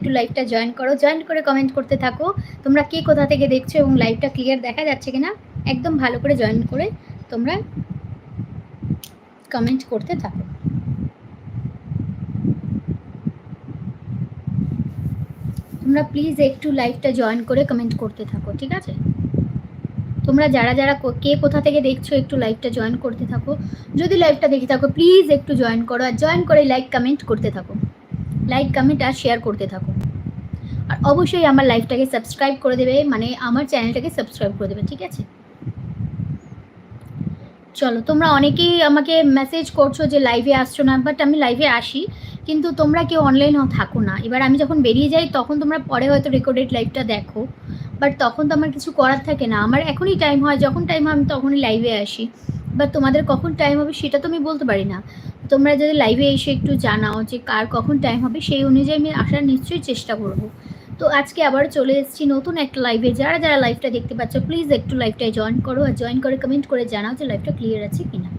একটু লাইভটা জয়েন করো, জয়েন করে কমেন্ট করতে থাকো তোমরা কে কোথা থেকে দেখছো এবং লাইভটা ক্লিয়ার দেখা যাচ্ছে কিনা একদম ভালো করে জয়েন করে তোমরা কমেন্ট করতে থাকো। তোমরা প্লিজ একটু লাইভটা জয়েন করে কমেন্ট করতে থাকো, ঠিক আছে? তোমরা যারা যারা কে কোথা থেকে দেখছো একটু লাইভটা জয়েন করতে থাকো। যদি লাইভটা দেখে থাকো প্লিজ একটু জয়েন করো, আর জয়েন করে লাইক কমেন্ট করতে থাকো, লাইক কমেন্ট আর শেয়ার করতে থাকো। আর অবশ্যই আমার লাইভটাকে সাবস্ক্রাইব করে দেবে, মানে আমার চ্যানেলটাকে সাবস্ক্রাইব করে দেবে, ঠিক আছে? চলো, তোমরা অনেকেই আমাকে মেসেজ করছো যে লাইভে আসছো না, বাট আমি লাইভে আসি, কিন্তু তোমরা কেউ অনলাইন থাকো না। এবার আমি যখন বেরিয়ে যাই তখন তোমরা পরে হয়তো রেকর্ডেড লাইভটা দেখো, বাট তখন তো আমার কিছু করার থাকে না। আমার এখনই টাইম হয়, যখন টাইম হয় আমি তখনই লাইভে আসি, বাট তোমাদের কখন টাইম হবে সেটা তো আমি বলতে পারি না। তোমরা যদি লাইভে এসে একটু জানাও যে কার কখন টাইম হবে, সেই অনুযায়ী আমি আসার নিশ্চয়ই চেষ্টা করবো। তো আজকে আবার চলে এসেছি নতুন একটা লাইভে। যারা যারা লাইভটা দেখতে পাচ্ছ প্লিজ একটু লাইভটায় জয়েন করো, আর জয়েন করে কমেন্ট করে জানাও যে লাইভটা ক্লিয়ার আছে কিনা।